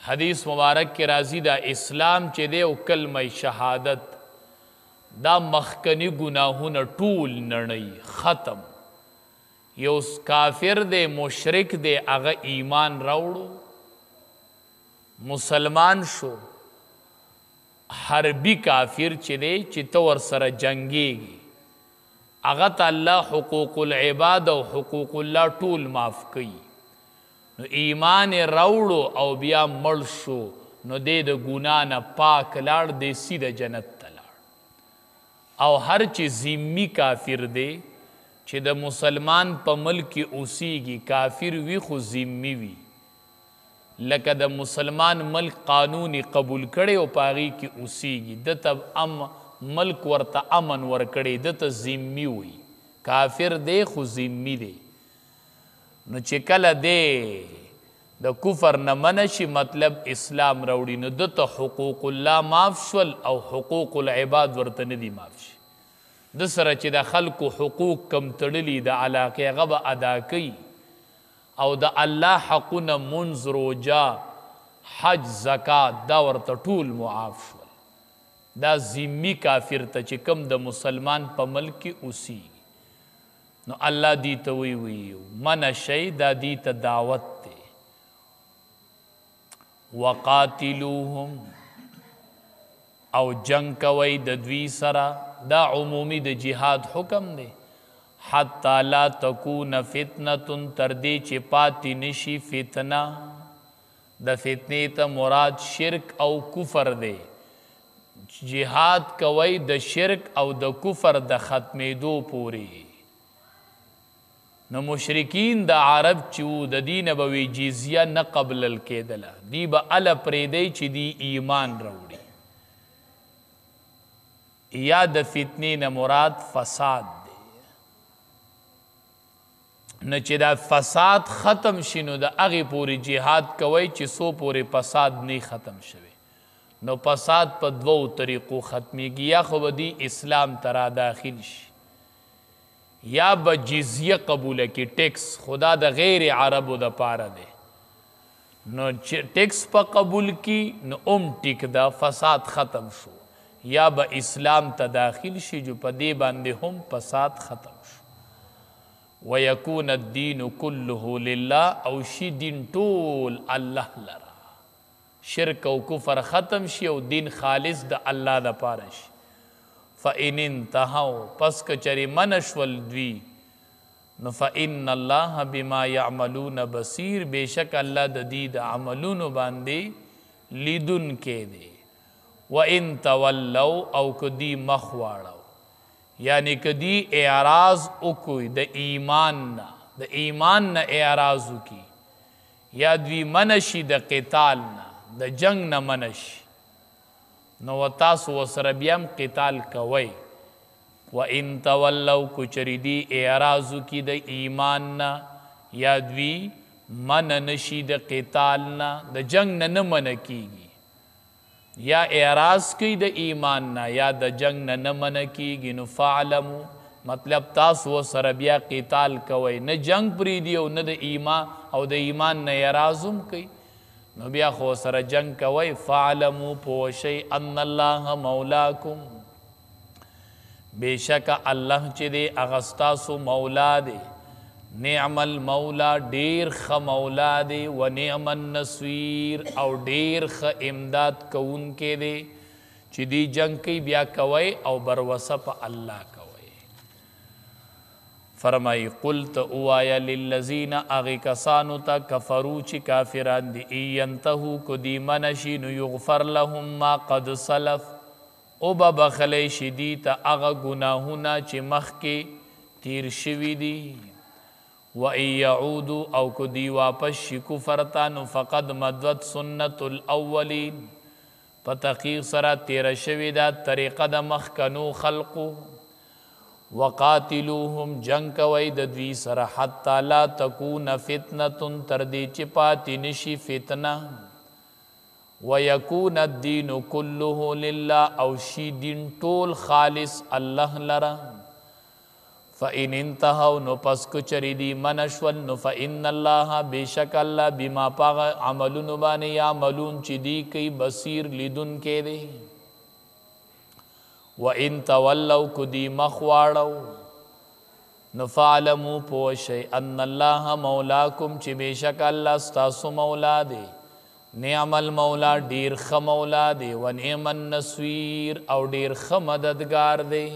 حدیث مبارک کې راځي دا اسلام چې دی او کلمه شهادت دا مخکنی گناهونه ټول نړۍ ختم. یو کافر دی مشرک دی هغه ایمان راوړو مسلمان شو، حربی کافر چې دی چې ته ورسره جنګیږي هغه ته الله حقوق العباد او حقوق الله ټول معاف کوي. نو ایمان راوړو او بیا مړ شو نو دی د ګناه نه پاک لاړ دی سیده جنت ته لاړ. او هر چې ذمي کافر دی چې د مسلمان په ملک کې اوسیږي کافر وي خو ذمي وي، لکه د مسلمان ملک قانوني قبول کړي او په هغې کې اوسیږي دته ملک ورته امن ورکړي دته ذمي وي، کافر دی خو ذمي دی. نو چې کله دی د کفر نه منع شي مطلب اسلام راوړي نو دته حقوق الله معاف شول او حقوق العباد ورته نه دي معاف شي. د سره چې د خلکو حقوق کم تړلي د علاقې هغه به ادا کوي او د الله حقونه منځ روجا حج زکات دا ورته ټول معاف شول. دا ذمي کافر ته چې کم د مسلمان په ملک کې اوسیږي نو الله دی ته وی منع شي دا دی ته دعوت دی. وقاتلوهم او جنگ کوي د دوی سره دا عمومی د جهاد حکم دی. حتی لا تکون فتنه تر دې چې پاتې نشي فتنه. د فتنې ته مراد شرک او کفر دی. جهاد کوي د شرک او د کفر د ختمېدو پورې. نو مشرکین د عرب چې وو د دینه به وی جزیه نه قبلل کېدله، دی به اله پرېږدی چې دی ایمان راوړي. یا د فتنې نه مراد فساد دی. نو چې دا فساد ختم شي نو د هغې پورې جهاد کوئ چې څو پورې فساد نه ختم شوی. نو فساد په دوو طریقو ختمیږي، یا خو به دی اسلام ته را داخل شي یا به جزیه قبوله کی ټیکس خدا د غیر عربو د پاره دی. نو ټیکس په قبول کی نو ټیک دا فساد ختم شو، یا به اسلام ته داخل شي جو په دې باندې هم فساد ختم شو. ویکون الدین کله لله او شي دین ټول الله لرا، شرک او کفر ختم شي او دین خالص د الله د پاره شي. فَإِنِ انْتَهَوْا پس کچری منشول دوی نو فَإِنَّ اللَّهَ بِمَا يَعْمَلُونَ بَصِيرٌ بیشک اللہ د دی د عملونو باندې لیدن کې دی. وَإِن تَوَلَّوْا او کدی مخواړو یعنی کدی اعراض اکوی د ایمان نا اعراض کی یا دوی منشی د قتال نا د جنگ نا منشی نو تاسو وسره بیا هم قتال کوئ. وَإِن تَوَلَّوْا کچری دی اعراضو کی د ایمان نا یا دوی من نشی د قتال نا د جنگ نا نمن کیگی، یا اعراض کی د ایمان نا یا د جنگ نا نمن کیگی نو فَعْلَمُوا مطلب تاسو وسره بیا قتال کوئ نه جنگ پریدیو نه د ایمان او د ایمان نا اعراضم کوي نو بیا خو سره جنگ کوي. فعلمو پوشی ان الله مولاکم بیشک الله چې دی اغستاسو مولا دی. نعم المولا ډیر ښه مولا دی، و نعم النصیر او ډیر ښه امداد کوونکی دی چې دی جنگ کوي بیا کوي او بروسه په الله کوي. فرمائی قلت اوایا للذین اغی کسانو تا کفرو چی کافران دی اینتہو کو دی منشی نو یغفر لهم ما قد سلف او ببخلی شدی تا اغا گناہونا چی مخ کے تیر شوی دی. و ای یعودو او کو دی واپس شی کفرتا نو فقد مدود سنت الاولین پا تحقیق سرا تیر شوی دا طریقہ دا مخ کنو خلقو. وقاتلوهم جنگ کوي د دوی سره حتی لا تکون فتنه تر دې چې پاتې نشي فتنه. ویکون الدین کله لله او شي دین ټول خالص الله لره. फ़इन इंतहौ नो पस को चरिदी मनशवल नो फ़इन अल्लाह बेशक अल्लाह बिमा पाग अमलुन बाने या मलून चिदी कई बसीर लिदुन के दे व इन तवल्लौ कुदी मखवाड़ौ नफ़ालमु पोशे अन्नल्लाह मौलाकुम ची बेशक अल्लाह स्तासु मौला दे नियमल मौला डीर ख मौला दे व नियमन नस्वीर और डीर ख मददगार दे।